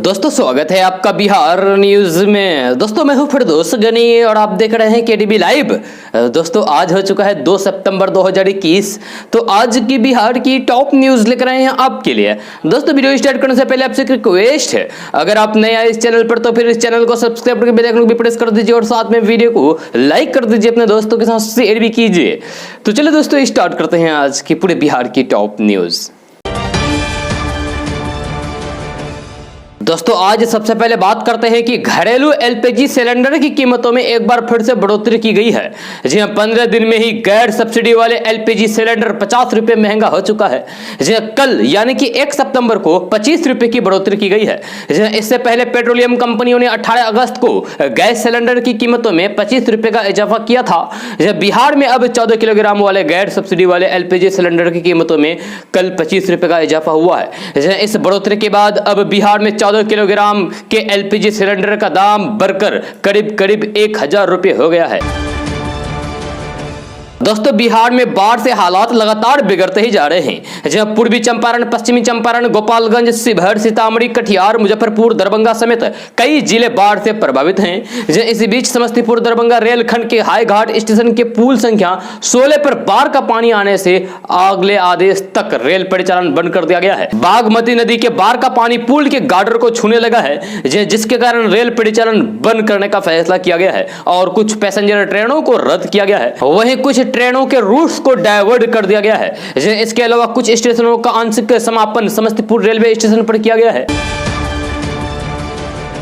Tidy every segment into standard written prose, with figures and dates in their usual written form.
दोस्तों स्वागत है आपका बिहार न्यूज में। दोस्तों मैं हूं फिरदौस गनी और आप देख रहे हैं केडीबी लाइव। दोस्तों आज हो चुका है 2 सितंबर 2021। तो आज की बिहार की टॉप न्यूज लेकर आए हैं आपके लिए। दोस्तों वीडियो स्टार्ट करने से पहले आपसे एक रिक्वेस्ट है, अगर आप नए आए इस चैनल पर तो फिर इस चैनल को सब्सक्राइब करके बेल आइकन को भी प्रेस कर दीजिए और साथ में वीडियो को लाइक कर दीजिए, अपने दोस्तों के साथ शेयर भी कीजिए। तो चलिए दोस्तों स्टार्ट करते हैं आज की पूरे बिहार की टॉप न्यूज। दोस्तों आज सबसे पहले बात करते हैं कि घरेलू एलपीजी सिलेंडर की कीमतों में एक बार फिर से बढ़ोतरी की गई है। जी हां, 15 दिन में ही गैर सब्सिडी वाले एलपीजी सिलेंडर 50 रुपए महंगा हो चुका है। जी हां, कल यानी कि 1 सितंबर को 25 रुपए की बढ़ोतरी की गई है। जी हां, इससे पहले पेट्रोलियम कंपनियों ने 18 अगस्त को गैस सिलेंडर की कीमतों में 25 रुपए का इजाफा किया था। बिहार में अब 14 किलोग्राम वाले गैर सब्सिडी वाले एलपीजी सिलेंडर की कीमतों में कल 25 रुपए का इजाफा हुआ है। इस बढ़ोतरी के बाद अब बिहार में 14 किलोग्राम के एलपीजी सिलेंडर का दाम बढ़कर करीब 1000 रुपए हो गया है। दोस्तों बिहार में बाढ़ से हालात लगातार बिगड़ते ही जा रहे हैं। जहां पूर्वी चंपारण, पश्चिमी चंपारण, गोपालगंज, शिवहर, सीतामढ़ी, कटिहार, मुजफ्फरपुर, दरभंगा समेत कई जिले बाढ़ से प्रभावित हैं। इसी बीच समस्तीपुर दरभंगा रेलखंड के हाई घाट स्टेशन के पुल संख्या 16 पर बाढ़ का पानी आने से अगले आदेश तक रेल परिचालन बंद कर दिया गया है। बागमती नदी के बाढ़ का पानी पुल के गार्डर को छूने लगा है, जिसके कारण रेल परिचालन बंद करने का फैसला किया गया है और कुछ पैसेंजर ट्रेनों को रद्द किया गया है। वहीं कुछ ट्रेनों के रूट्स को डायवर्ट कर दिया गया है। इसके अलावा कुछ स्टेशनों का आंशिक समापन समस्तीपुर रेलवे स्टेशन पर किया गया है।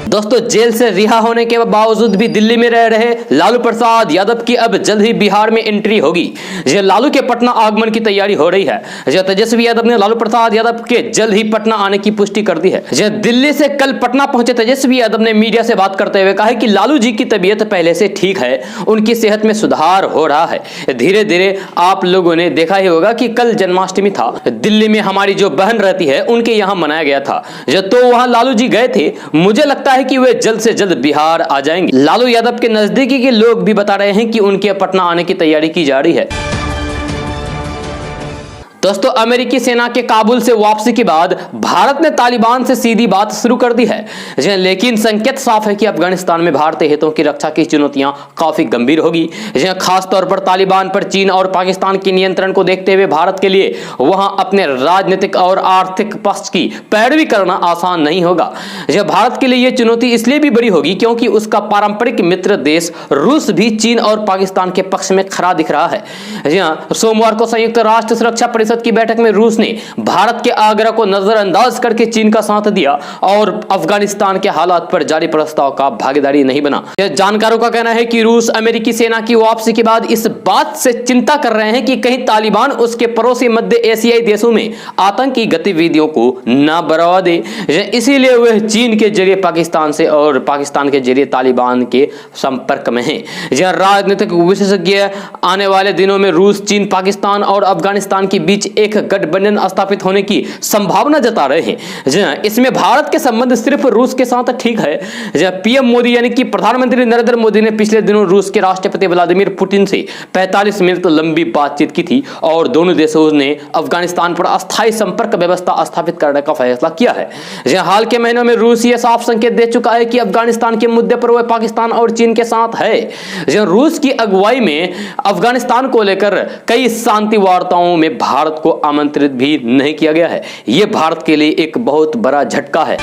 दोस्तों जेल से रिहा होने के बावजूद भी दिल्ली में रह रहे लालू प्रसाद यादव की अब जल्द ही बिहार में एंट्री होगी। लालू के पटना आगमन की तैयारी हो रही है। तेजस्वी यादव ने लालू प्रसाद यादव के जल्द ही पटना आने की पुष्टि कर दी है। दिल्ली से कल पटना पहुंचे तेजस्वी यादव ने मीडिया से बात करते हुए कहा कि लालू जी की तबीयत पहले से ठीक है, उनकी सेहत में सुधार हो रहा है। धीरे धीरे आप लोगों ने देखा ही होगा कि कल जन्माष्टमी था, दिल्ली में हमारी जो बहन रहती है उनके यहाँ मनाया गया था, तो वहां लालू जी गए थे। मुझे लगता है कि वे जल्द से जल्द बिहार आ जाएंगे। लालू यादव के नजदीकी के लोग भी बता रहे हैं कि उनके पटना आने की तैयारी की जा रही है। दोस्तों अमेरिकी सेना के काबुल से वापसी के बाद भारत ने तालिबान से सीधी बात शुरू कर दी है। लेकिन संकेत साफ है कि अफगानिस्तान में भारतीय हितों की रक्षा की चुनौतियां काफी गंभीर होगी। खास तौर पर तालिबान पर चीन और पाकिस्तान के नियंत्रण को देखते हुए भारत के लिए वहां अपने राजनीतिक और आर्थिक पक्ष की पैरवी करना आसान नहीं होगा। भारत के लिए यह चुनौती इसलिए भी बड़ी होगी क्योंकि उसका पारंपरिक मित्र देश रूस भी चीन और पाकिस्तान के पक्ष में खड़ा दिख रहा है। सोमवार को संयुक्त राष्ट्र सुरक्षा परिषद की बैठक में रूस ने भारत के आग्रह को नजरअंदाज करके चीन का साथ दिया और अफगानिस्तान के हालात पर जारी प्रस्ताव का भागीदारी नहीं बना। जानकारों का कहना है कि रूस अमेरिकी सेना की वापसी के बाद इस बात से चिंता कर रहे हैं कि कहीं तालिबान उसके पड़ोसी मध्य एशियाई देशों में आतंकी गतिविधियों को न बढ़ावा दे। इसीलिए वह चीन के जरिए पाकिस्तान से और पाकिस्तान के जरिए तालिबान के संपर्क में है। राजनीतिक विशेषज्ञ आने वाले दिनों में रूस, चीन, पाकिस्तान और अफगानिस्तान के बीच एक गठबंधन स्थापित होने की संभावना जता रहे हैं। इसमें भारत के संबंध सिर्फ रूस के साथ ठीक है। पीएम मोदी यानी कि प्रधानमंत्री नरेंद्र मोदी ने पिछले दिनों रूस के राष्ट्रपति व्लादिमीर पुतिन से 45 मिनट लंबी बातचीत की थी और दोनों देशों ने अफगानिस्तान पर अस्थायी संपर्क व्यवस्था स्थापित करने का फैसला किया है। हाल के महीनों में रूस यह साफ संकेत दे चुका है कि अफगानिस्तान के मुद्दे पर वह पाकिस्तान और चीन के साथ है। रूस की अगुवाई में अफगानिस्तान को लेकर कई शांति वार्ताओं में भारत को आमंत्रित भी नहीं किया गया है। यह भारत के लिए एक बहुत बड़ा झटका है।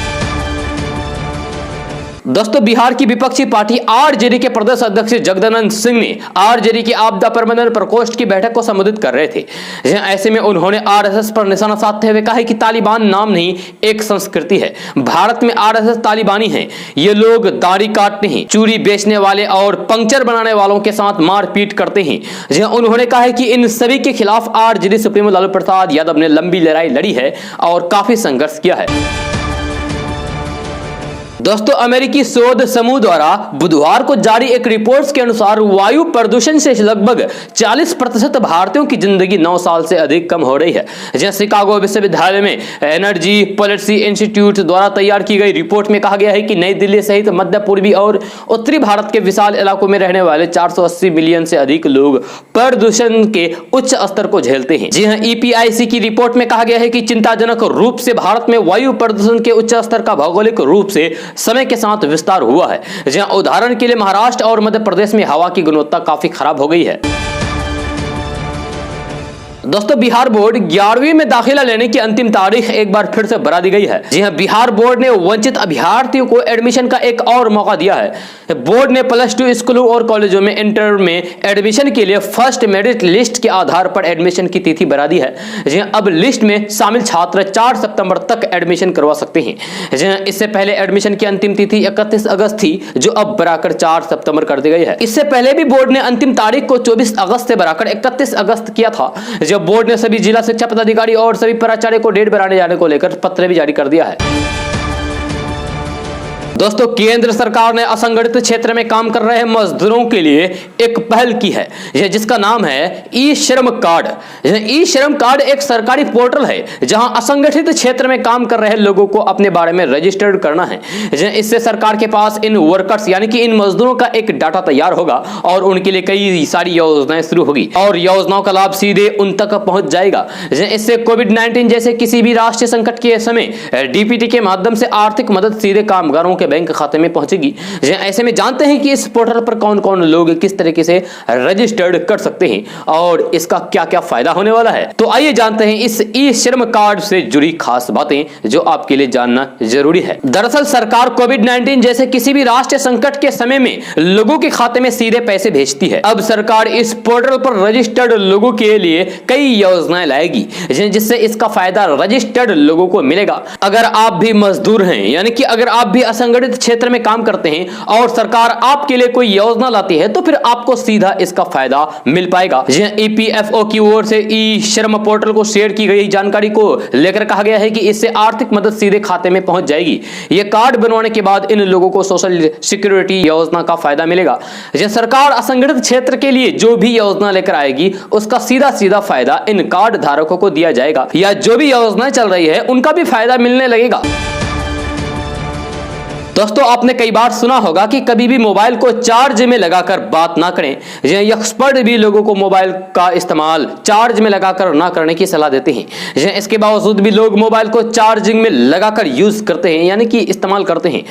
दोस्तों बिहार की विपक्षी पार्टी आरजेडी के प्रदेश अध्यक्ष जगदानंद सिंह ने आरजेडी की आपदा प्रबंधन प्रकोष्ठ की बैठक को संबोधित कर रहे थे। ऐसे में उन्होंने आरएसएस पर निशाना साधते हुए कहा कि तालिबान नाम नहीं, एक संस्कृति है। भारत में आरएसएस तालिबानी है। ये लोग दाढ़ी काटते हैं, चूड़ी बेचने वाले और पंक्चर बनाने वालों के साथ मारपीट करते हैं। उन्होंने कहा है कि इन सभी के खिलाफ आरजेडी सुप्रीमो लालू प्रसाद यादव ने लंबी लड़ाई लड़ी है और काफी संघर्ष किया है। दोस्तों, अमेरिकी शोध समूह द्वारा बुधवार को जारी एक रिपोर्ट के अनुसार वायु प्रदूषण से लगभग 40% भारतीयों की जिंदगी 9 साल से अधिक कम हो रही है। जहां शिकागो विश्वविद्यालय में एनर्जी पॉलिसी इंस्टीट्यूट द्वारा तैयार की गई रिपोर्ट में कहा गया है कि नई दिल्ली सहित मध्य पूर्वी और उत्तरी भारत के विशाल इलाकों में रहने वाले 480 मिलियन से अधिक लोग प्रदूषण के उच्च स्तर को झेलते हैं। जी हां, ईपीआईसी की रिपोर्ट में कहा गया है कि चिंताजनक रूप से भारत में वायु प्रदूषण के उच्च स्तर का भौगोलिक रूप से समय के साथ विस्तार हुआ है। जहां उदाहरण के लिए महाराष्ट्र और मध्य प्रदेश में हवा की गुणवत्ता काफी खराब हो गई है। दोस्तों, बिहार बोर्ड 11वीं में दाखिला लेने की अंतिम तारीख एक बार फिर से बढ़ा दी गई है। जी हां, बिहार बोर्ड ने वंचित अभ्यर्थियों को एडमिशन का एक और मौका दिया है। बोर्ड ने +2 स्कूलों और कॉलेजों में इंटर में एडमिशन के लिए फर्स्ट मेरिट लिस्ट के आधार पर एडमिशन की तिथि बढ़ा दी है। जी हां, अब लिस्ट में शामिल छात्र 4 सितंबर तक एडमिशन करवा सकते हैं। जी हां, इससे पहले एडमिशन की अंतिम तिथि 31 अगस्त थी, जो अब बढ़ाकर 4 सितंबर कर दी गई है। इससे पहले भी बोर्ड ने अंतिम तारीख को 24 अगस्त से बढ़ाकर 31 अगस्त किया था, जब बोर्ड ने सभी जिला शिक्षा पदाधिकारी और सभी प्राचार्य को डेट बढ़ाने जाने को लेकर पत्र भी जारी कर दिया है। दोस्तों, केंद्र सरकार ने असंगठित क्षेत्र में काम कर रहे मजदूरों के लिए एक पहल की है, जिसका नाम है ई श्रम कार्ड। ई श्रम कार्ड एक सरकारी पोर्टल है जहां असंगठित क्षेत्र में काम कर रहे लोगों को अपने बारे में रजिस्टर्ड करना है। इससे सरकार के पास इन वर्कर्स यानी कि इन मजदूरों का एक डाटा तैयार होगा और उनके लिए कई सारी योजनाएं शुरू होगी और योजनाओं का लाभ सीधे उन तक पहुंच जाएगा। इससे कोविड-19 जैसे किसी भी राष्ट्रीय संकट के समय डीपीटी के माध्यम से आर्थिक मदद सीधे कामगारों के बैंक खाते में पहुंचेगी। ऐसे में जानते हैं कि इस पोर्टल पर कौन कौन लोग किस तरीके से रजिस्टर्ड कर सकते हैं और इसका क्या क्या फायदा होने वाला है। तो आइए जानते हैं इस ई श्रम कार्ड से जुड़ी खास बातें जो आपके लिए जानना जरूरी है। दरअसल सरकार कोविड-19 जैसे किसी भी राष्ट्रीय संकट के समय में लोगों के खाते में सीधे पैसे भेजती है। अब सरकार इस पोर्टल पर रजिस्टर्ड लोगों के लिए कई योजनाएं लाएगी, जिससे इसका फायदा रजिस्टर्ड लोगों को मिलेगा। अगर आप भी मजदूर हैं यानी कि अगर आप भी असंगठित क्षेत्र में काम करते हैं और सरकार आपके लिए कोई योजना लाती है तो फिर आपको सीधा इसका फायदा मिल पाएगा। ईपीएफओ की ओर से ई श्रम पोर्टल को शेयर की गई जानकारी को लेकर कहा गया है कि इससे आर्थिक मदद सीधे खाते में पहुंच जाएगी। यह कार्ड बनवाने के बाद इन लोगों को सोशल सिक्योरिटी योजना का फायदा मिलेगा। सरकार असंगठित क्षेत्र के लिए जो भी योजना लेकर आएगी उसका सीधा सीधा फायदा इन कार्ड धारकों को दिया जाएगा, या जो भी योजना चल रही है उनका भी फायदा मिलने लगेगा। दोस्तों, आपने कई बार सुना होगा कि कभी भी मोबाइल को चार्ज में लगाकर बात ना करें। एक्सपर्ट भी लोगों को मोबाइल का इस्तेमाल चार्ज में लगाकर ना करने की सलाह देते हैं। इसके बावजूद भी लोग मोबाइल को चार्जिंग में लगाकर यूज करते हैं यानी कि इस्तेमाल करते हैं।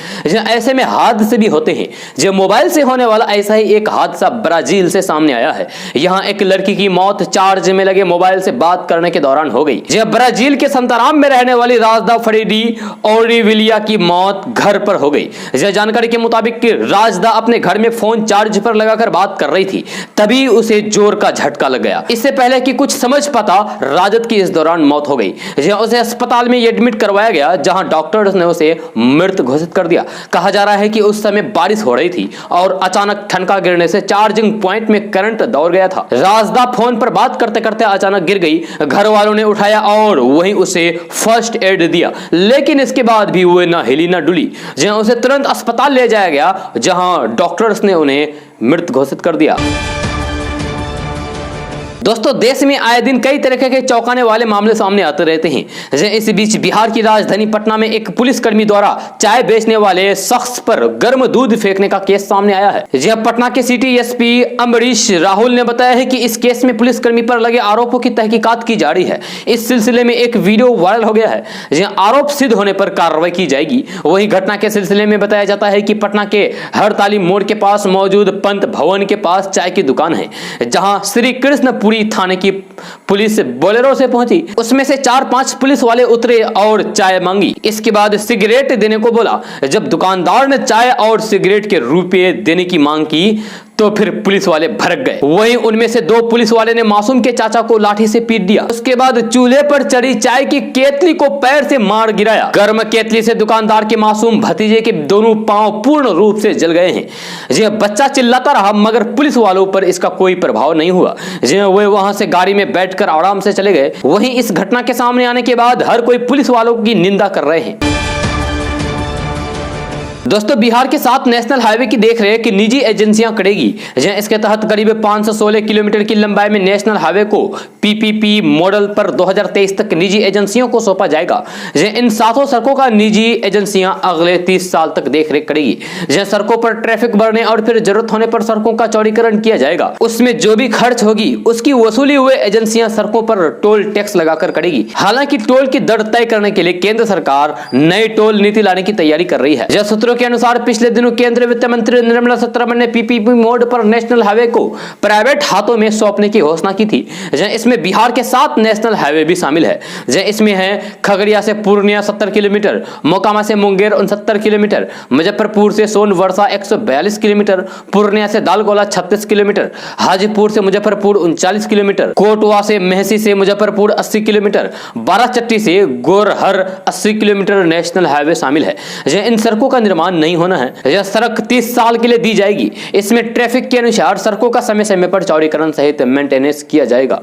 ऐसे में हादसे भी होते हैं। जो मोबाइल से होने वाला ऐसा ही एक हादसा ब्राजील से सामने आया है। यहाँ एक लड़की की मौत चार्ज में लगे मोबाइल से बात करने के दौरान हो गई। ब्राजील के संताराम में रहने वाली राजदा फ्रेडी ओरिविलिया की मौत घर पर हो गई। जानकारी के मुताबिक राजदा अपने घर में फोन चार्ज पर लगाकर बात कर रही थी, तभी उसे जोर का झटका लग गया। इससे पहले कि कुछ समझ पाता राजद की इस दौरान मौत हो गई। उसे अस्पताल में एडमिट करवाया गया, जहां डॉक्टर्स ने उसे मृत घोषित कर दिया। कहा जा रहा है कि उस समय बारिश हो रही थी और अचानक ठनका गिरने से चार्जिंग पॉइंट में करंट दौड़ गया था। राजदा फोन पर बात करते करते अचानक गिर गई। घर वालों ने उठाया और वहीं उसे फर्स्ट एड दिया, लेकिन इसके बाद भी वो ना हिली ना डुली। उसे तुरंत अस्पताल ले जाया गया, जहां डॉक्टर्स ने उन्हें मृत घोषित कर दिया। दोस्तों, देश में आए दिन कई तरह के चौंकाने वाले मामले सामने आते रहते हैं। इस बीच बिहार की राजधानी पटना में एक पुलिसकर्मी द्वारा चाय बेचने वाले शख्स पर गर्म दूध फेंकने का केस सामने आया है। पटना के सिटी एसपी अमरीश राहुल ने बताया है कि इस केस में पुलिसकर्मी पर लगे आरोपों की तहकीकात की जा रही है। इस सिलसिले में एक वीडियो वायरल हो गया है। आरोप सिद्ध होने पर कार्रवाई की जाएगी। वही घटना के सिलसिले में बताया जाता है कि पटना के हरताली मोड़ के पास मौजूद पंत भवन के पास चाय की दुकान है, जहां श्री कृष्ण थाने की पुलिस बोलेरो से पहुंची। उसमें से 4-5 पुलिस वाले उतरे और चाय मांगी। इसके बाद सिगरेट देने को बोला। जब दुकानदार ने चाय और सिगरेट के रुपए देने की मांग की तो फिर पुलिस वाले भड़क गए। वहीं उनमें से 2 पुलिस वाले ने मासूम के चाचा को लाठी से पीट दिया। उसके बाद चूल्हे पर चढ़ी चाय की केतली को पैर से मार गिराया। गर्म केतली से दुकानदार के मासूम भतीजे के दोनों पांव पूर्ण रूप से जल गए हैं। बच्चा चिल्लाता रहा मगर पुलिस वालों पर इसका कोई प्रभाव नहीं हुआ। वे वहां से गाड़ी में बैठकर आराम से चले गए। वहीं इस घटना के सामने आने के बाद हर कोई पुलिस वालों की निंदा कर रहे हैं। दोस्तों बिहार के 7 नेशनल हाईवे की देखरेख की निजी एजेंसियां करेगी। इसके तहत करीब 516 किलोमीटर की लंबाई में नेशनल हाईवे को पीपीपी मॉडल पर 2023 तक निजी एजेंसियों को सौंपा जाएगा। इन 7 सड़कों का निजी एजेंसियां अगले 30 साल तक देखरेख करेगी। सड़कों पर ट्रैफिक बढ़ने और फिर जरूरत होने पर सड़कों का चौड़ीकरण किया जाएगा। उसमें जो भी खर्च होगी उसकी वसूली हुए एजेंसियां सड़कों पर टोल टैक्स लगाकर करेगी। हालांकि टोल की दर तय करने के लिए केंद्र सरकार नई टोल नीति लाने की तैयारी कर रही है। सूत्रों के अनुसार पिछले दिनों केंद्रीय वित्त मंत्री निर्मला सीतारमण ने पीपीपी मोड पर नेशनल हाईवे को प्राइवेट हाथों में सौंपने की घोषणा की थी। इसमें बिहार के 7 नेशनल हाईवे भी शामिल है। इसमें है खगड़िया से पूर्णिया 70 किलोमीटर, मोकामा से मुंगेर 69 किलोमीटर, मुजफ्फरपुर से सोनवर्षा 142 किलोमीटर, पूर्णिया से दालगोला 36 किलोमीटर, हाजीपुर से मुजफ्फरपुर 39 किलोमीटर, कोटवा से मेहसी से मुजफ्फरपुर 80 किलोमीटर, बाराचट्टी से गोरहर 80 किलोमीटर नेशनल हाईवे शामिल है। इन सड़कों का निर्माण नहीं होना है। यह सड़क 30 साल के लिए दी जाएगी। इसमें ट्रैफिक के अनुसार सड़कों का समय समय पर चौड़ीकरण सहित मेंटेनेंस किया जाएगा।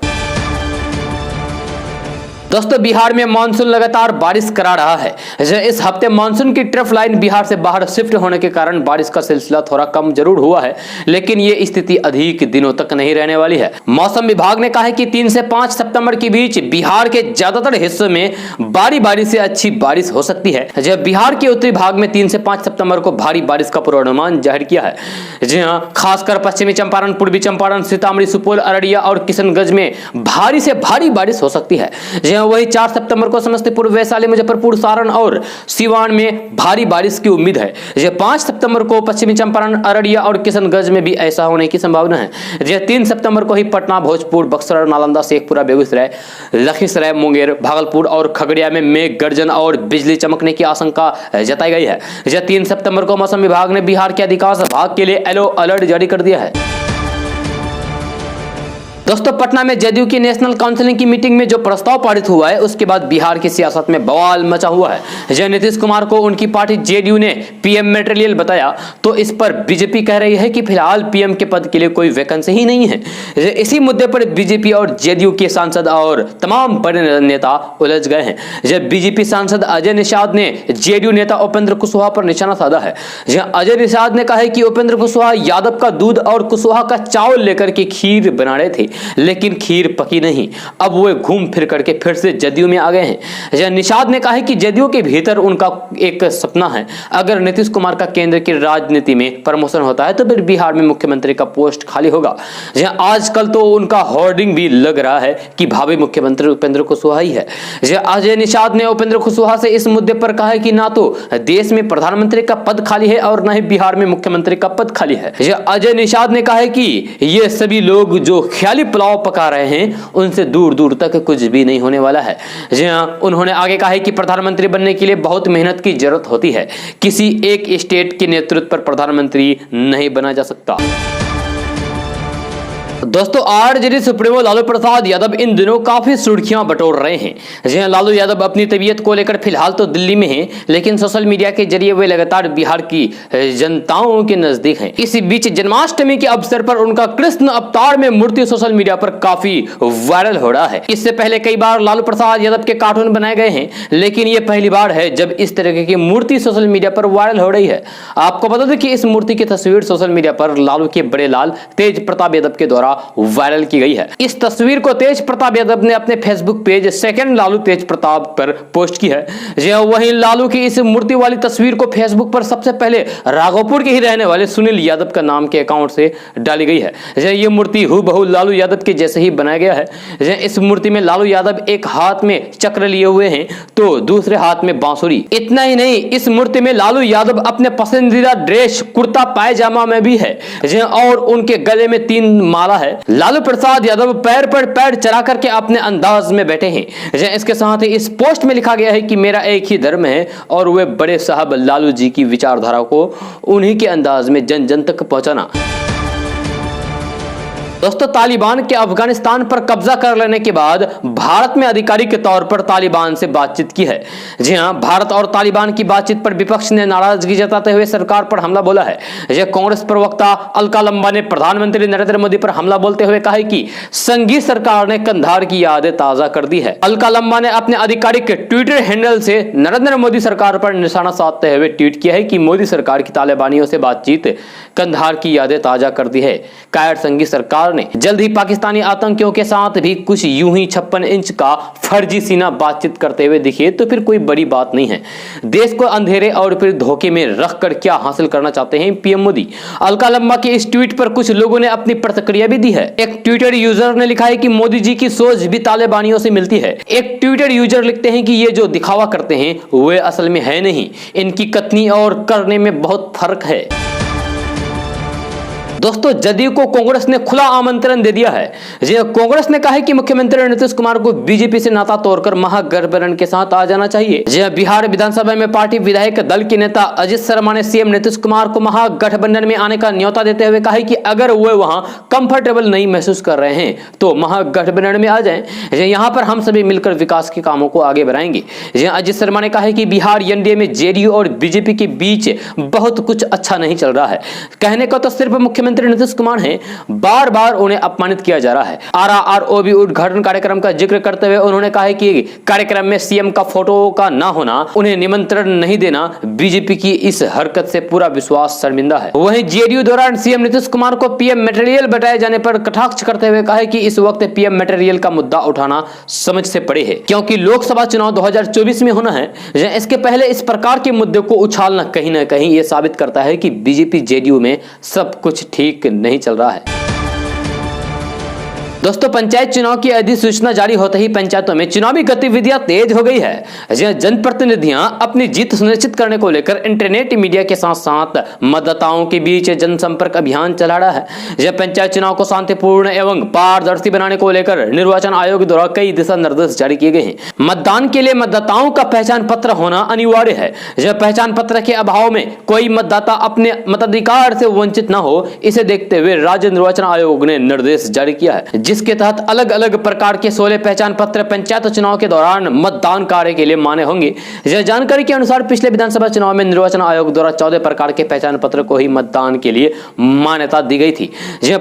दोस्तों बिहार में मानसून लगातार बारिश करा रहा है। इस हफ्ते मानसून की ट्रफ लाइन बिहार से बाहर शिफ्ट होने के कारण बारिश का सिलसिला थोड़ा कम जरूर हुआ है, लेकिन ये स्थिति अधिक दिनों तक नहीं रहने वाली है। मौसम विभाग ने कहा है कि 3 से 5 सितंबर के बीच बिहार के ज्यादातर हिस्सों में भारी बारिश से अच्छी बारिश हो सकती है। जब बिहार के उत्तरी भाग में 3 से 5 सितंबर को भारी बारिश का पूर्वानुमान जाहिर किया है। जी हाँ, खासकर पश्चिमी चंपारण, पूर्वी चंपारण, सीतामढ़ी, सुपौल, अररिया और किशनगंज में भारी से भारी बारिश हो सकती है। वही 4 सितंबर को समस्तीपुर, वैशाली, मुजफ्फरपुर, सारण और सीवान में भारी बारिश की उम्मीद है। 5 सितंबर को पश्चिमी चंपारण, अररिया और किशनगंज में भी ऐसा होने की संभावना है। 3 सितंबर को ही पटना, भोजपुर, बक्सर, नालंदा, शेखपुरा, बेगूसराय, लखीसराय, मुंगेर, भागलपुर और खगड़िया में मेघ गर्जन और बिजली चमकने की आशंका जताई गई है। 3 सितंबर को मौसम विभाग ने बिहार के अधिकांश भाग के लिए येलो अलर्ट जारी कर दिया है। दोस्तों पटना में जदयू की नेशनल काउंसिलिंग की मीटिंग में जो प्रस्ताव पारित हुआ है उसके बाद बिहार की सियासत में बवाल मचा हुआ है। नीतीश कुमार को उनकी पार्टी जेडीयू ने पीएम मटेरियल बताया तो इस पर बीजेपी कह रही है कि फिलहाल पीएम के पद के लिए कोई वैकेंसी ही नहीं है। इसी मुद्दे पर बीजेपी और जेडीयू के सांसद और तमाम बड़े नेता उलझ गए हैं। जब बीजेपी सांसद अजय निषाद ने जेडीयू नेता उपेंद्र कुशवाहा पर निशाना साधा है। अजय निषाद ने कहा है कि उपेंद्र कुशवाहा यादव का दूध और कुशवाहा का चावल लेकर के खीर बना रहे थे, लेकिन खीर पकी नहीं। अब वो घूम फिर करके फिर से जदयू में आ गए हैं। निषाद ने कहा है कि जदयू के भीतर उनका एक सपना है, अगर नीतीश कुमार का केंद्र की राजनीति में प्रमोशन होता है तो फिर बिहार में मुख्यमंत्री का पोस्ट खाली होगा। आजकल तो उनका होर्डिंग भी लग रहा है कि भावी मुख्यमंत्री उपेंद्र कुशवाहा ही है। अजय निषाद ने उपेंद्र कुशवाहा से इस मुद्दे पर कहा है कि ना तो देश में प्रधानमंत्री का पद खाली है और ना ही बिहार में मुख्यमंत्री का पद खाली है। अजय निषाद ने कहा है कि ये सभी लोग जो ख्याली पुलाव पका रहे हैं उनसे दूर दूर तक कुछ भी नहीं होने वाला है। जी हां, उन्होंने आगे कहा है कि प्रधानमंत्री बनने के लिए बहुत मेहनत की जरूरत होती है, किसी एक स्टेट के नेतृत्व पर प्रधानमंत्री नहीं बना जा सकता। दोस्तों आरजेडी सुप्रीमो लालू प्रसाद यादव इन दिनों काफी सुर्खियां बटोर रहे हैं। जी हां, लालू यादव अपनी तबीयत को लेकर फिलहाल तो दिल्ली में हैं, लेकिन सोशल मीडिया के जरिए वे लगातार बिहार की जनताओं के नजदीक हैं। इसी बीच जन्माष्टमी के अवसर पर उनका कृष्ण अवतार में मूर्ति सोशल मीडिया पर काफी वायरल हो रहा है। इससे पहले कई बार लालू प्रसाद यादव के कार्टून बनाए गए हैं, लेकिन ये पहली बार है जब इस तरह की मूर्ति सोशल मीडिया पर वायरल हो रही है। आपको बता दें कि इस मूर्ति की तस्वीर सोशल मीडिया पर लालू के बड़े लाल तेज प्रताप यादव के द्वारा वायरल की गई है। इस तस्वीर को तेज प्रताप यादव ने अपने फेसबुक पेज सेकंड लालू तेज प्रताप पर पोस्ट की है। वहीं लालू की इस मूर्ति वाली तस्वीर को फेसबुक पर सबसे पहले राघोपुर के ही रहने वाले सुनील यादव का नाम के अकाउंट से डाली गई है। ये मूर्ति हूबहू लालू यादव के जैसे ही बनाया गया है। इस मूर्ति में लालू यादव एक हाथ में चक्र लिए हुए हैं तो दूसरे हाथ में बांसुरी। इतना ही नहीं, इस मूर्ति में लालू यादव अपने पसंदीदा ड्रेस कुर्ता पायजामा में भी है और उनके गले में 3 माला है। लालू प्रसाद यादव पैर पर पैर चढ़ा करके अपने अंदाज में बैठे हैं। इसके साथ ही इस पोस्ट में लिखा गया है कि मेरा एक ही धर्म है और वे बड़े साहब लालू जी की विचारधारा को उन्हीं के अंदाज में जन जन तक पहुंचाना। दोस्तों तालिबान के अफगानिस्तान पर कब्जा कर लेने के बाद भारत में अधिकारी के तौर पर तालिबान से बातचीत की है। जी हां, भारत और तालिबान की बातचीत पर विपक्ष ने नाराजगी जताते हुए सरकार पर हमला बोला है। कांग्रेस प्रवक्ता अलका लंबा ने प्रधानमंत्री नरेंद्र मोदी पर हमला बोलते हुए कहा कि संघीय सरकार ने कंधार की यादें ताजा कर दी है। अलका लंबा ने अपने आधिकारिक ट्विटर हैंडल से नरेंद्र मोदी सरकार पर निशाना साधते हुए ट्वीट किया है कि मोदी सरकार की तालिबानियों से बातचीत कंधार की यादें ताजा कर दी है। कायर संघीय सरकार ने जल्द ही पाकिस्तानी आतंकियों के साथ भी कुछ यूं ही 56 इंच का फर्जी सीना बातचीत करते हुए दिखे तो फिर कोई बड़ी बात नहीं है। देश को अंधेरे और फिर धोखे में रखकर क्या हासिल करना चाहते हैं पीएम मोदी। अलका लंबा के इस ट्वीट पर कुछ लोगों ने अपनी प्रतिक्रिया भी दी है। एक ट्विटर यूजर ने लिखा है कि मोदी जी की सोच भी तालिबानियों से मिलती है। एक ट्विटर यूजर लिखते हैं कि ये जो दिखावा करते हैं वे असल में है नहीं, इनकी कथनी और करने में बहुत फर्क है। दोस्तों, जदयू को कांग्रेस ने खुला आमंत्रण दे दिया है। कांग्रेस ने कहा है कि मुख्यमंत्री नीतीश कुमार को बीजेपी से नाता तोड़कर महागठबंधन के साथ आ जाना चाहिए। बिहार विधानसभा में पार्टी विधायक दल के नेता अजित शर्मा ने सीएम नीतीश कुमार को महागठबंधन में आने का न्योता देते हुए कहा है कि अगर वे वहां कंफर्टेबल नहीं महसूस कर रहे हैं तो महागठबंधन में आ जाएं। यहाँ पर हम सभी मिलकर विकास के कामों को आगे बढ़ाएंगे। अजित शर्मा ने कहा है कि बिहार एनडीए में जेडीयू और बीजेपी के बीच बहुत कुछ अच्छा नहीं चल रहा है। कहने को तो सिर्फ मुख्यमंत्री नीतीश कुमार हैं, बार बार उन्हें अपमानित किया जा रहा है। आरआरओबी उद्घाटन कार्यक्रम का जिक्र करते हुए उन्होंने कहा है कि कार्यक्रम में सीएम का फोटो का ना होना, उन्हें निमंत्रण नहीं देना बीजेपी की इस हरकत से पूरा विश्वास शर्मिंदा है। वहीं जेडीयू दौरान सीएम नीतीश कुमार को पीएम मटेरियल बताए जाने पर कटाक्ष करते हुए कहा है कि इस वक्त पीएम मटेरियल का मुद्दा उठाना समझ से परे है, क्योंकि लोकसभा चुनाव 2024 में होना है। इसके पहले इस प्रकार के मुद्दे को उछालना कहीं ना कहीं यह साबित करता है कि बीजेपी जेडीयू में सब कुछ ठीक नहीं चल रहा है। दोस्तों, पंचायत चुनाव की अधिसूचना जारी होते ही पंचायतों में चुनावी गतिविधियां तेज हो गई है। जनप्रतिनिधियां अपनी जीत सुनिश्चित करने को लेकर इंटरनेट मीडिया के साथ साथ मतदाताओं के बीच जनसंपर्क अभियान चला रहा है। पंचायत चुनाव को शांतिपूर्ण एवं पारदर्शी बनाने को लेकर निर्वाचन आयोग द्वारा कई दिशा निर्देश जारी किए गए हैं। मतदान के लिए मतदाताओं का पहचान पत्र होना अनिवार्य है। पहचान पत्र के अभाव में कोई मतदाता अपने मताधिकार से वंचित न हो, इसे देखते हुए राज्य निर्वाचन आयोग ने निर्देश जारी किया है, जिसके तहत अलग अलग प्रकार के 16 पहचान पत्र पंचायत चुनाव के दौरान मतदान कार्य के लिए मान्य होंगे। जानकारी के अनुसार पिछले विधानसभा चुनाव में निर्वाचन आयोग द्वारा 14 प्रकार के पहचान पत्र को ही मतदान के लिए मान्यता दी गई थी।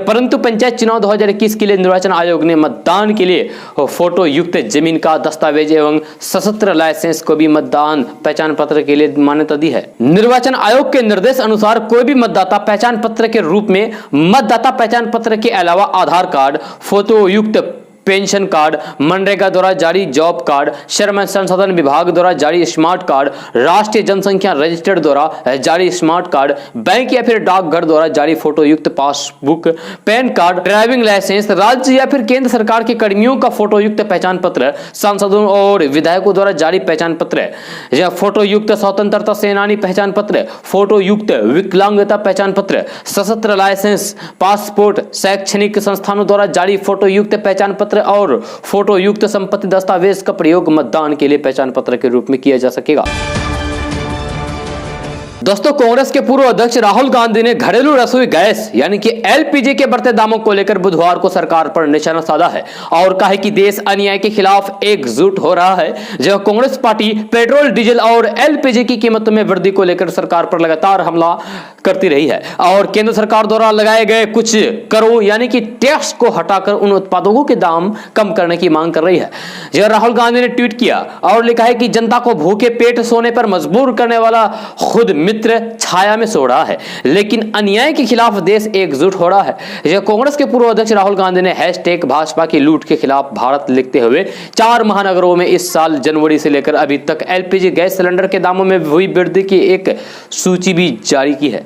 परंतु पंचायत चुनाव 2021 के लिए निर्वाचन आयोग ने मतदान के लिए फोटो युक्त जमीन का दस्तावेज एवं सशस्त्र लाइसेंस को भी मतदान पहचान पत्र के लिए मान्यता दी है। निर्वाचन आयोग के निर्देश अनुसार कोई भी मतदाता पहचान पत्र के रूप में मतदाता पहचान पत्र के अलावा आधार कार्ड, फोटो युक्त पेंशन कार्ड, मनरेगा द्वारा जारी जॉब कार्ड, श्रम संसाधन विभाग द्वारा जारी स्मार्ट कार्ड, राष्ट्रीय जनसंख्या रजिस्टर द्वारा जारी स्मार्ट कार्ड, बैंक या फिर डाकघर द्वारा जारी फोटो युक्त passbook, PAN card, driving licence, राज्य या फिर केंद्र सरकार के कर्मियों का फोटो युक्त पहचान पत्र, सांसदों और विधायकों द्वारा जारी पहचान पत्र या फोटो युक्त स्वतंत्रता सेनानी पहचान पत्र, फोटो युक्त विकलांगता पहचान पत्र, सशस्त्र लाइसेंस, पासपोर्ट, शैक्षणिक संस्थानों द्वारा जारी फोटो युक्त पहचान पत्र और फोटो युक्त संपत्ति दस्तावेज का प्रयोग मतदान के लिए पहचान पत्र के रूप में किया जा सकेगा। दोस्तों, कांग्रेस के पूर्व अध्यक्ष राहुल गांधी ने घरेलू रसोई गैस यानी कि एलपीजी के बढ़ते दामों को लेकर बुधवार को सरकार पर निशाना साधा है और कहा है कि देश अन्याय के खिलाफ एकजुट हो रहा है। जब कांग्रेस पार्टी पेट्रोल, डीजल और एलपीजी की कीमतों में वृद्धि को लेकर सरकार पर लगातार हमला करती रही है और केंद्र सरकार द्वारा लगाए गए कुछ करों यानी कि टैक्स को हटाकर उन उत्पादों के दाम कम करने की मांग कर रही है। जब राहुल गांधी ने ट्वीट किया और लिखा है कि जनता को भूखे पेट सोने पर मजबूर करने वाला खुद मित्र छाया में सो रहा है, लेकिन अन्याय के खिलाफ देश एकजुट हो रहा है। यह कांग्रेस के पूर्व अध्यक्ष राहुल गांधी ने हैशटैग भाजपा की लूट के खिलाफ भारत लिखते हुए 4 महानगरों में इस साल जनवरी से लेकर अभी तक एलपीजी गैस सिलेंडर के दामों में हुई वृद्धि की एक सूची भी जारी की है।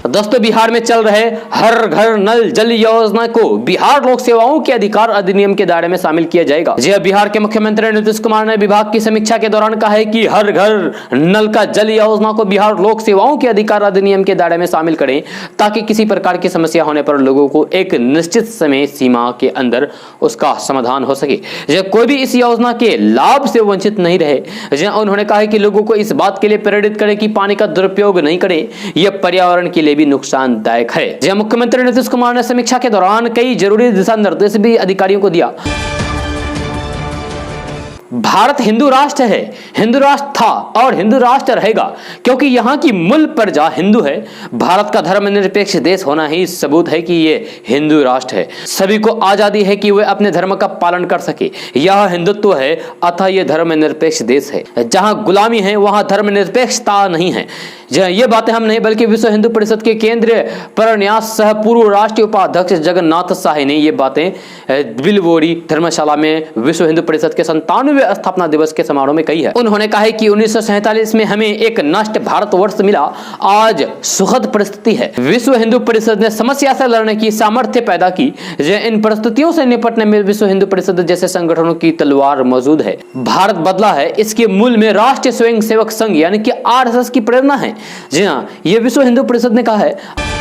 दोस्तों, बिहार में चल रहे हर घर नल जल योजना को बिहार लोक सेवाओं के अधिकार अधिनियम के दायरे में शामिल किया जाएगा। बिहार के मुख्यमंत्री नीतीश कुमार ने विभाग की समीक्षा के दौरान कहा है कि हर घर नल का जल योजना को बिहार लोक सेवाओं के अधिकार अधिनियम के दायरे में शामिल करें ताकि किसी प्रकार की समस्या होने पर लोगों को एक निश्चित समय सीमा के अंदर उसका समाधान हो सके। कोई भी इस योजना के लाभ से वंचित नहीं रहे। उन्होंने कहा है कि लोगों को इस बात के लिए प्रेरित करें कि पानी का दुरुपयोग नहीं करें, यह पर्यावरण के लिए भी नुकसानदायक है। जहां मुख्यमंत्री नीतीश कुमार ने समीक्षा के दौरान कई जरूरी दिशा निर्देश भी अधिकारियों को दिया। भारत हिंदू राष्ट्र है, हिंदू राष्ट्र था और हिंदू राष्ट्र रहेगा, क्योंकि यहाँ की मूल प्रजा हिंदू है। भारत का धर्मनिरपेक्ष देश होना ही सबूत है कि ये हिंदू राष्ट्र है। सभी को आजादी है कि वे अपने धर्म का पालन कर सके। यह हिंदुत्व है, अतः यह धर्मनिरपेक्ष देश है। जहां गुलामी है वहां धर्मनिरपेक्षता नहीं है। ये बातें हम नहीं बल्कि विश्व हिंदू परिषद के केंद्रीय परन्यास सह पूर्व राष्ट्रीय उपाध्यक्ष जगन्नाथ शाही ने ये बातें बिलवोरी धर्मशाला में विश्व हिंदू परिषद के 97वें स्थापना दिवस के समारोह में कही है। उन्होंने कहा है कि 1947 में हमें एक नष्ट भारतवर्ष मिला, आज सुखद परिस्थिति है। विश्व हिंदू परिषद ने समस्या से लड़ने की सामर्थ्य पैदा की। इन परिस्थितियों से निपटने में विश्व हिंदू परिषद जैसे संगठनों की तलवार मौजूद है। भारत बदला है, इसके मूल में राष्ट्रीय स्वयंसेवक संघ यानी कि आरएसएस की प्रेरणा है। जी हाँ, ये विश्व हिंदू परिषद ने कहा है।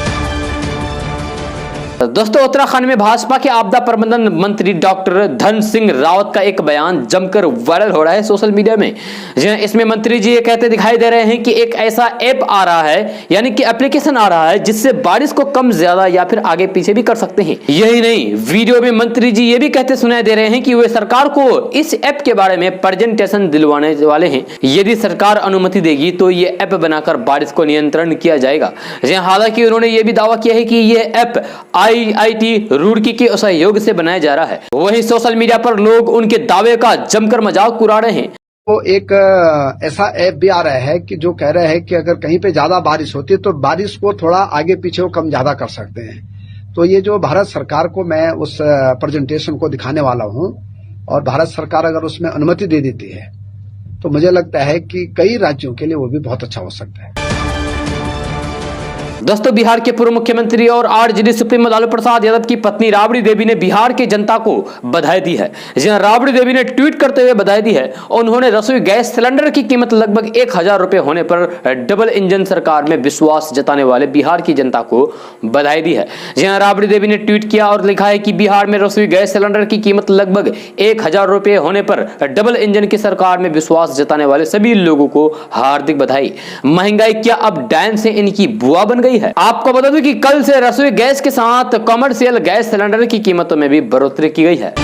दोस्तों, उत्तराखंड में भाजपा के आपदा प्रबंधन मंत्री डॉक्टर धन सिंह रावत का एक बयान जमकर वायरल हो रहा है सोशल मीडिया में। इसमें मंत्री जी ये कहते दिखाई दे रहे हैं कि एक ऐसा ऐप आ रहा है, यानी कि एप्लीकेशन आ रहा है, जिससे बारिश को कम ज्यादा या फिर आगे पीछे भी कर सकते हैं। यही नहीं, वीडियो में मंत्री जी ये भी कहते सुनाई दे रहे हैं कि वे सरकार को इस ऐप के बारे में प्रेजेंटेशन दिलवाने वाले हैं। यदि सरकार अनुमति देगी तो ये ऐप बनाकर बारिश को नियंत्रण किया जाएगा। हालांकि उन्होंने ये भी दावा किया है कि ये ऐप IIT रुड़की के सहयोग से बनाया जा रहा है। वहीं सोशल मीडिया पर लोग उनके दावे का जमकर मजाक उड़ा रहे हैं। तो एक ऐसा ऐप भी आ रहा है कि जो कह रहे हैं कि अगर कहीं पे ज्यादा बारिश होती है तो बारिश को थोड़ा आगे पीछे को कम ज्यादा कर सकते हैं। तो ये जो भारत सरकार को मैं उस प्रेजेंटेशन को दिखाने वाला हूँ, और भारत सरकार अगर उसमें अनुमति दे देती है तो मुझे लगता है कि कई राज्यों के लिए वो भी बहुत अच्छा हो सकता है। दोस्तों, बिहार के पूर्व मुख्यमंत्री और आरजेडी सुप्रीमो लालू प्रसाद यादव की पत्नी राबड़ी देवी ने बिहार की जनता को बधाई दी है। जहां राबड़ी देवी ने ट्वीट करते हुए बधाई दी है। उन्होंने रसोई गैस सिलेंडर की कीमत लगभग 1000 रुपए होने पर डबल इंजन सरकार में विश्वास जताने वाले बिहार की जनता को बधाई दी है। जहां राबड़ी देवी ने ट्वीट किया और लिखा है कि बिहार में रसोई गैस सिलेंडर की कीमत लगभग 1000 रुपए होने पर डबल इंजन की सरकार में विश्वास जताने वाले सभी लोगों को हार्दिक बधाई। महंगाई क्या अब डायन से इनकी बुआ बन गई है? आपको बता दूं कि कल से रसोई गैस के साथ कमर्शियल गैस सिलेंडर की कीमतों में भी बढ़ोतरी की गई है।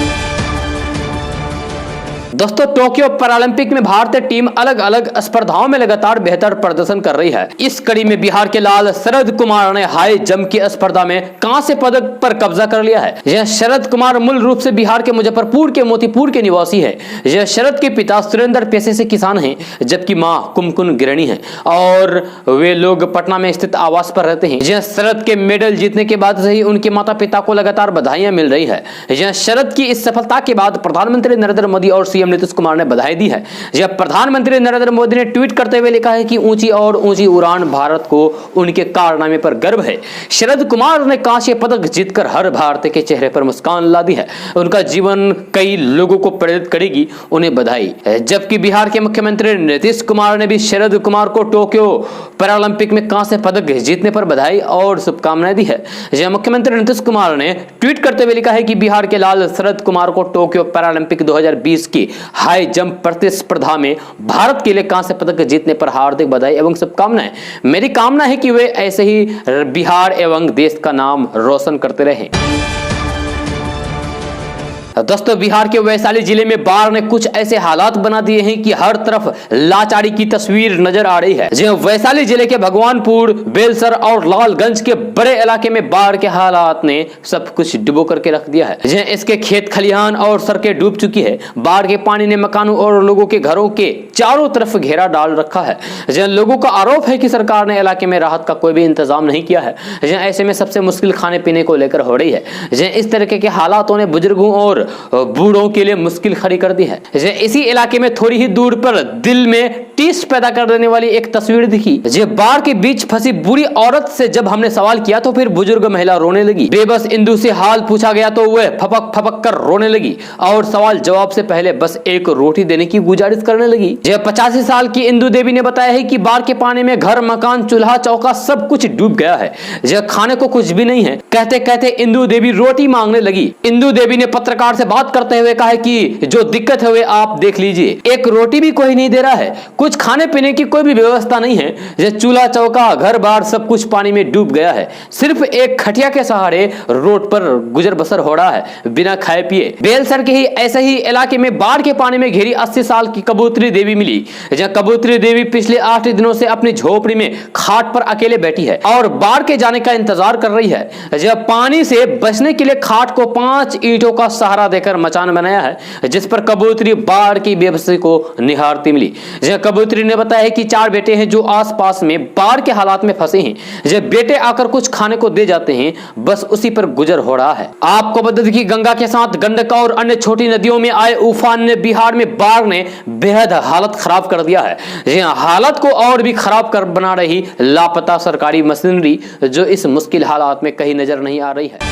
दोस्तों, टोक्यो पैरालंपिक में भारतीय टीम अलग अलग स्पर्धाओं में लगातार बेहतर प्रदर्शन कर रही है। इस कड़ी में बिहार के लाल शरद कुमार ने हाई जंप की स्पर्धा में कांस्य पदक पर कब्जा कर लिया है। यह शरद कुमार मूल रूप से बिहार के मुजफ्फरपुर के मोतीपुर के निवासी है। यह शरद के पिता सुरेंद्र पेशे से किसान हैं, जबकि मां कुमकुन गृहिणी है और वे लोग पटना में स्थित आवास पर रहते हैं। यह शरद के मेडल जीतने के बाद से ही उनके माता पिता को लगातार बधाइयां मिल रही है। यह शरद की इस सफलता के बाद प्रधानमंत्री नरेंद्र मोदी और सीएम नीतीश कुमार ने बधाई दी है। जब प्रधानमंत्री नरेंद्र मोदी ने ट्वीट करते हुए लिखा है कि ऊंची और ऊंची उड़ान, भारत को उनके कारनामे पर गर्व है। शरद कुमार ने कांस्य पदक जीतकर हर भारतीय के चेहरे पर मुस्कान ला दी है। उनका जीवन कई लोगों को प्रेरित करेगी, उन्हें बधाई। जबकि बिहार के मुख्यमंत्री नीतीश कुमार ने भी शरद कुमार को टोक्यो पैरालंपिक में कांस्य पदक जीतने पर बधाई और शुभकामनाएं दी है। जहां मुख्यमंत्री नीतीश कुमार ने ट्वीट करते हुए लिखा है कि बिहार के लाल शरद कुमार को टोक्यो पैरालंपिक 2020 की हाई जंप प्रतिस्पर्धा में भारत के लिए कांस्य पदक जीतने पर हार्दिक बधाई एवं शुभकामनाएं। मेरी कामना है कि वे ऐसे ही बिहार एवं देश का नाम रोशन करते रहें। दोस्तों, बिहार के वैशाली जिले में बाढ़ ने कुछ ऐसे हालात बना दिए हैं कि हर तरफ लाचारी की तस्वीर नजर आ रही है। जो वैशाली जिले के भगवानपुर, बेलसर और लालगंज के बड़े इलाके में बाढ़ के हालात ने सब कुछ डुबो करके रख दिया है। इसके खेत खलिहान और सड़कें डूब चुकी है। बाढ़ के पानी ने मकानों और लोगों के घरों के चारों तरफ घेरा डाल रखा है। लोगों का आरोप है कि सरकार ने इलाके में राहत का कोई भी इंतजाम नहीं किया है। ऐसे में सबसे मुश्किल खाने पीने को लेकर हो रही है। इस तरीके के हालातों ने बुजुर्गों और बूढ़ों के लिए मुश्किल खड़ी कर दी है। इसी इलाके में थोड़ी ही दूर पर दिल में टीस पैदा कर देने वाली एक तस्वीर दिखी। बाढ़ के बीच फंसी बूढ़ी औरत से जब हमने सवाल किया तो फिर बुजुर्ग महिला रोने लगी। बेबस इंदु से हाल पूछा गया तो वह फपक फपक कर रोने लगी और सवाल जवाब से पहले बस एक रोटी देने की गुजारिश करने लगी। 85 साल की इंदु देवी ने बताया है कि बाढ़ के पानी में घर, मकान, चूल्हा, चौका सब कुछ डूब गया है। खाने को कुछ भी नहीं है। कहते कहते इंदु देवी रोटी मांगने लगी। इंदु देवी ने पत्रकार पत्रकार से बात करते हुए कहा है कि जो दिक्कत है वे आप देख लीजिए, एक रोटी भी कोई नहीं दे रहा है, कुछ खाने पीने की कोई भी व्यवस्था नहीं है, जैसे चूल्हा चौका घर बार सब कुछ पानी में डूब गया है, सिर्फ एक खटिया के सहारे रोड पर गुजर बसर हो रहा है बिना खाए पिए। बेलसर के ही ऐसे ही इलाके में बाढ़ के पानी में घिरी 80 साल की कबूतरी देवी मिली, जहां कबूतरी देवी पिछले 8 दिनों से अपनी झोपड़ी में खाट पर अकेले बैठी है और बाढ़ के जाने का इंतजार कर रही है। जब पानी से बचने के लिए खाट को 5 ईंटों का सहारा देकर मचान बनाया है, जिस पर कबूतरी बाढ़ की बेबसी को निहारती मिली। जहां कबूतरी ने बताया है कि 4 बेटे हैं जो आसपास में बाढ़ के हालात में फंसे हैं, जब बेटे आकर कुछ खाने को दे जाते हैं, बस उसी पर गुजर हो रहा है। आपको बता दें कि गंगा के साथ गंडक और अन्य छोटी नदियों में आए उफान ने बिहार में बाढ़ ने बेहद हालत खराब कर दिया है। जी हां, हालत को और भी खराब कर बना रही लापता सरकारी मशीनरी, जो इस मुश्किल हालात में कहीं नजर नहीं आ रही है।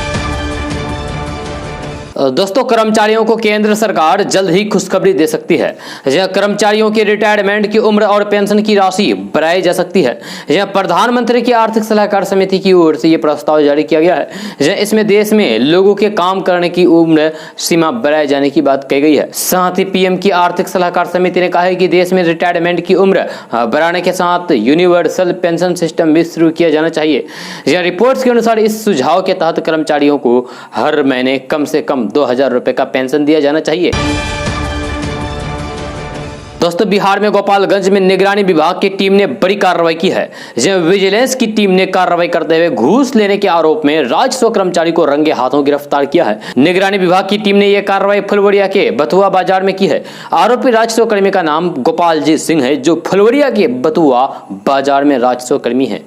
दोस्तों, कर्मचारियों को केंद्र सरकार जल्द ही खुशखबरी दे सकती है। यह कर्मचारियों की रिटायरमेंट की उम्र और पेंशन की राशि बढ़ाई जा सकती है। यह प्रधानमंत्री की आर्थिक सलाहकार समिति की ओर से यह प्रस्ताव जारी किया गया है। इसमें देश में लोगों के काम करने की उम्र सीमा बढ़ाए जाने की बात कही गई है। साथ ही पीएम की आर्थिक सलाहकार समिति ने कहा है कि देश में रिटायरमेंट की उम्र बढ़ाने के साथ यूनिवर्सल पेंशन सिस्टम भी शुरू किया जाना चाहिए। यह रिपोर्ट्स के अनुसार इस सुझाव के तहत कर्मचारियों को हर महीने कम से कम 2000 रुपए का पेंशन दिया जाना चाहिए। दोस्तों, बिहार में गोपालगंज में निगरानी विभाग की टीम ने बड़ी कार्रवाई की है। विजिलेंस की टीम ने कार्रवाई करते हुए घूस लेने के आरोप में राजस्व कर्मचारी को रंगे हाथों गिरफ्तार किया है। निगरानी विभाग की टीम ने यह कार्रवाई फुलवरिया के बथुआ बाजार में की है। आरोपी राजस्व कर्मी का नाम गोपालजीत सिंह है, जो फुलवरिया के बथुआ बाजार में राजस्व कर्मी है।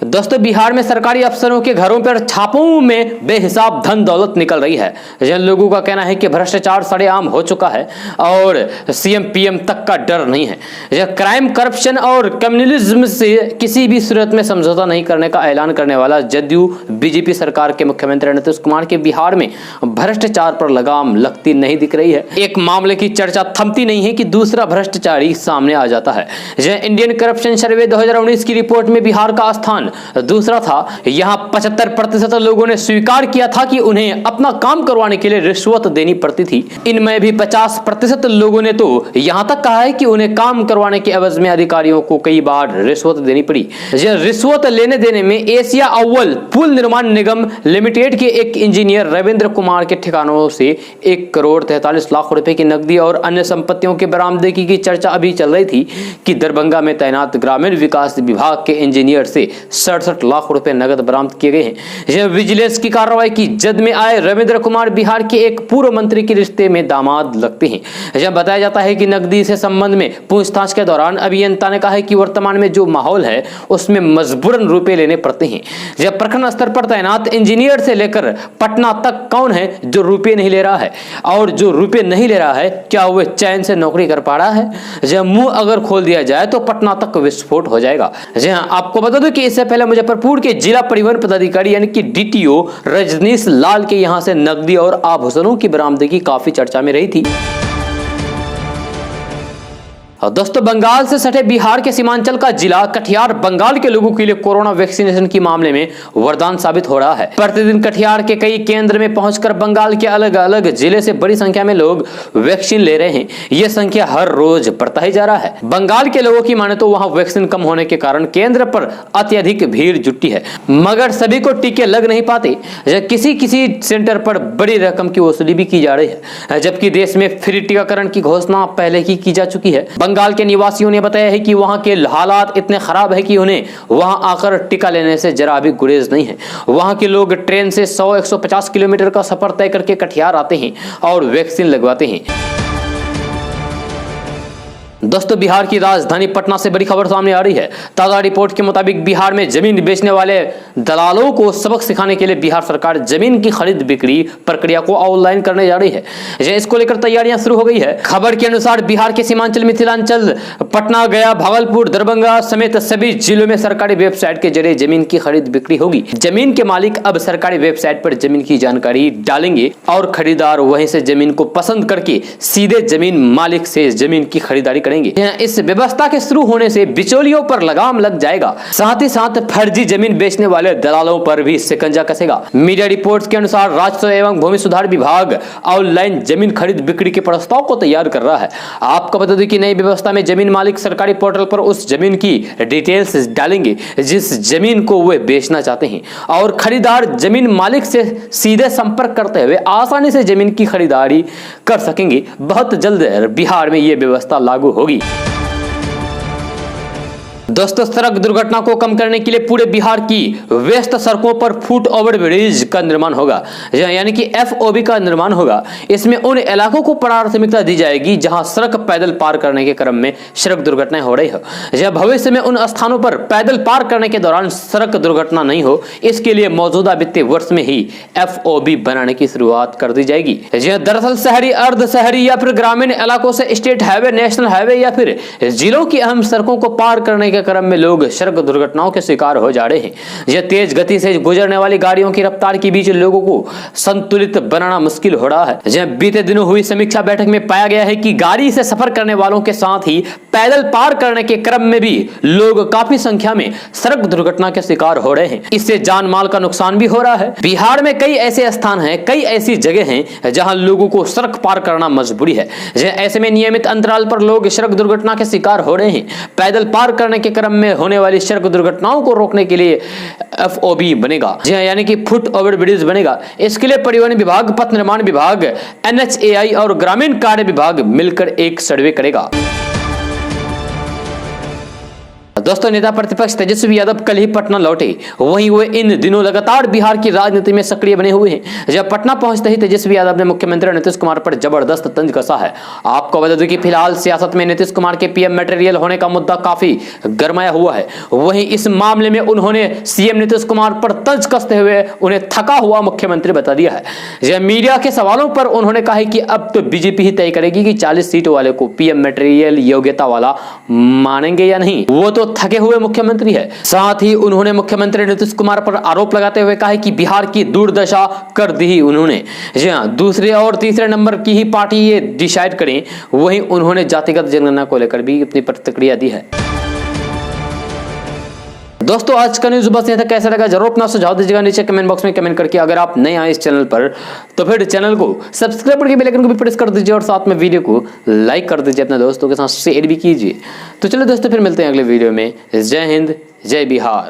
दोस्तों, बिहार में सरकारी अफसरों के घरों पर छापों में बेहिसाब धन दौलत निकल रही है। जिन लोगों का कहना है कि भ्रष्टाचार सरेआम हो चुका है और सीएम पीएम तक का डर नहीं है। यह क्राइम, करप्शन और कम्युनलिज्म से किसी भी सूरत में समझौता नहीं करने का ऐलान करने वाला जदयू बीजेपी सरकार के मुख्यमंत्री नीतीश कुमार के बिहार में भ्रष्टाचार पर लगाम लगती नहीं दिख रही है। एक मामले की चर्चा थमती नहीं है कि दूसरा भ्रष्टाचारी सामने आ जाता है। यह इंडियन करप्शन सर्वे 2019 की रिपोर्ट में बिहार का स्थान दूसरा था। यहां 75% लोगों ने स्वीकार किया था कि उन्हें अपना काम करवाने के लिए रिश्वत देनी पड़ती थी। इनमें भी 50% लोगों ने तो यहां तक कहा है कि उन्हें काम करवाने के एवज में अधिकारियों को कई बार रिश्वत देनी पड़ी। यह रिश्वत लेने देने में एशिया अव्वल पुल निर्माण निगम लिमिटेड के एक इंजीनियर रविंद्र कुमार के ठिकानों से 1,43 लाख रुपए की नकदी और अन्य संपत्तियों के बरामदगी की चर्चा अभी चल रही थी कि दरभंगा में तैनात ग्रामीण विकास विभाग के इंजीनियर से 67 लाख रुपए नगद बरामद किए गए हैं। यह विजिलेंस की कार्रवाई की जद में आए रविंद्र कुमार बिहार के एक पूर्व मंत्री के रिश्ते में दामाद लगते हैं। यह बताया जाता है कि नकदी से संबंध में पूछताछ के दौरान अभियंता ने कहा है कि वर्तमान में जो माहौल है उसमें मजबूरन रुपए लेने पड़ते हैं। जब प्रखंड स्तर पर तैनात इंजीनियर से लेकर पटना तक कौन है जो रुपए नहीं ले रहा है, और जो रुपए नहीं ले रहा है क्या वह चैन से नौकरी कर पा रहा है? जब मुंह अगर खोल दिया जाए तो पटना तक विस्फोट हो जाएगा। जी हां, आपको बता दो कि इससे पहले मुजफ्फरपुर के जिला परिवहन पदाधिकारी यानी कि डीटीओ रजनीश लाल के यहां से नकदी और आभूषणों की बरामदगी काफी चर्चा में रही थी। दोस्तों, बंगाल से सटे बिहार के सीमांचल का जिला कटिहार बंगाल के लोगों के लिए कोरोना वैक्सीनेशन के मामले में वरदान साबित हो रहा है। प्रतिदिन कटिहार के कई केंद्र में पहुंचकर बंगाल के अलग अलग जिले से बड़ी संख्या में लोग वैक्सीन ले रहे हैं। यह संख्या हर रोज बढ़ता ही जा रहा है। बंगाल के लोगों की माने तो वहां वैक्सीन कम होने के कारण केंद्र पर अत्यधिक भीड़ जुटी है, मगर सभी को टीके लग नहीं पाते। किसी किसी सेंटर पर बड़ी रकम की वसूली भी की जा रही है, जबकि देश में फ्री टीकाकरण की घोषणा पहले ही की जा चुकी है। बंगाल के निवासियों ने बताया है कि वहां के हालात इतने खराब है कि उन्हें वहां आकर टीका लेने से जरा भी गुरेज नहीं है। वहां के लोग ट्रेन से 100-150 किलोमीटर का सफर तय करके कटिहार आते हैं और वैक्सीन लगवाते हैं। दोस्तों, बिहार की राजधानी पटना से बड़ी खबर सामने आ रही है। ताजा रिपोर्ट के मुताबिक बिहार में जमीन बेचने वाले दलालों को सबक सिखाने के लिए बिहार सरकार जमीन की खरीद बिक्री प्रक्रिया को ऑनलाइन करने जा रही है। इसको लेकर तैयारियां शुरू हो गई है। खबर के अनुसार बिहार के सीमांचल मिथिलांचल पटना, गया, भागलपुर, दरभंगा समेत सभी जिलों में सरकारी वेबसाइट के जरिए जमीन की खरीद बिक्री होगी। जमीन के मालिक अब सरकारी वेबसाइट पर जमीन की जानकारी डालेंगे और खरीदार वहीं से जमीन को पसंद करके सीधे जमीन मालिक से जमीन की खरीदारी करेंगे। करेंगे। इस व्यवस्था के शुरू होने से बिचौलियों पर लगाम लग जाएगा, साथ ही साथ फर्जी जमीन बेचने वाले दलालों पर भी शिकंजा कसेगा। मीडिया रिपोर्ट्स के अनुसार राजस्व एवं भूमि सुधार विभाग ऑनलाइन जमीन खरीद बिक्री के प्रस्ताव को तैयार कर रहा है। आपको बता दें कि नई व्यवस्था में जमीन मालिक सरकारी पोर्टल पर उस जमीन की डिटेल्स डालेंगे जिस जमीन को वे बेचना चाहते हैं, और खरीदार जमीन मालिक से सीधे संपर्क करते हुए आसानी से जमीन की खरीदारी कर सकेंगे। बहुत जल्द बिहार में यह व्यवस्था लागू होगी। दोस्तों, सड़क दुर्घटना को कम करने के लिए पूरे बिहार की व्यस्त सड़कों पर फुट ओवर ब्रिज का निर्माण होगा, यानी कि FOB का निर्माण होगा। इसमें उन इलाकों को प्राथमिकता दी जाएगी जहां सड़क पैदल पार करने के क्रम में सड़क दुर्घटनाएं हो रही हो। जहां भविष्य में उन स्थानों पर पैदल पार करने के दौरान सड़क दुर्घटना नहीं हो, इसके लिए मौजूदा वित्तीय वर्ष में ही FOB बनाने की शुरुआत कर दी जाएगी। दरअसल शहरी, अर्ध शहरी या फिर ग्रामीण इलाकों से स्टेट हाईवे, नेशनल हाईवे या फिर जिलों की अहम सड़कों को पार करने के क्रम में लोग सड़क दुर्घटनाओं के शिकार हो जा रहे हैं। यह तेज गति से गुजरने वाली गाड़ियों की रफ्तार के बीच लोगों को संतुलित बनाना मुश्किल हो रहा है। जब बीते दिनों हुई समीक्षा बैठक में पाया गया है कि गाड़ी से सफर करने वालों के साथ ही पैदल पार करने के क्रम में भी लोग काफी संख्या में सड़क दुर्घटना के शिकार हो रहे हैं। इससे जान माल का नुकसान भी हो रहा है। बिहार में कई ऐसे स्थान हैं, कई ऐसी जगह हैं जहां लोगों को सड़क पार करना मजबूरी है। ऐसे में नियमित अंतराल पर लोग सड़क दुर्घटना के शिकार हो रहे हैं। पैदल पार करने के क्रम में होने वाली सड़क दुर्घटनाओं को रोकने के लिए FOB बनेगा, यानी कि फुट ओवर ब्रिज बनेगा। इसके लिए परिवहन विभाग, पथ निर्माण विभाग, NHAI और ग्रामीण कार्य विभाग मिलकर एक सर्वे करेगा। दोस्तों, नेता प्रतिपक्ष तेजस्वी यादव कल ही पटना लौटे। वहीं वे इन दिनों लगातार बिहार की राजनीति में सक्रिय बने हुए हैं। जब पटना पहुंचते ही तेजस्वी यादव ने मुख्यमंत्री नीतीश कुमार पर जबरदस्त तंज कसा है। आपको बता दें कि फिलहाल सियासत में नीतीश कुमार के PM मटेरियल होने का मुद्दा काफी गरमाया हुआ है। वहीं इस मामले में उन्होंने CM नीतीश कुमार पर तंज कसते हुए उन्हें थका हुआ मुख्यमंत्री बता दिया है। मीडिया के सवालों पर उन्होंने कहा कि अब तो BJP ही तय करेगी कि 40 सीट वाले को PM मटेरियल योग्यता वाला मानेंगे या नहीं। वो तो थके हुए मुख्यमंत्री है। साथ ही उन्होंने मुख्यमंत्री नीतीश कुमार पर आरोप लगाते हुए कहा कि बिहार की दुर्दशा कर दी उन्होंने। जी हां, दूसरे और तीसरे नंबर की ही पार्टी ये डिसाइड करें। वहीं उन्होंने जातिगत जनगणना को लेकर भी अपनी प्रतिक्रिया दी है। दोस्तों, आज का न्यूज़ बस यहाँ तक। कैसा लगा जरूर अपना सुझाव दीजिएगा नीचे कमेंट बॉक्स में कमेंट करके। अगर आप नए आए इस चैनल पर तो फिर चैनल को सब्सक्राइब करके बेल आइकन को भी प्रेस कर दीजिए और साथ में वीडियो को लाइक कर दीजिए, अपने दोस्तों के साथ शेयर भी कीजिए। तो चलो दोस्तों, फिर मिलते हैं अगले वीडियो में। जय हिंद, जय बिहार।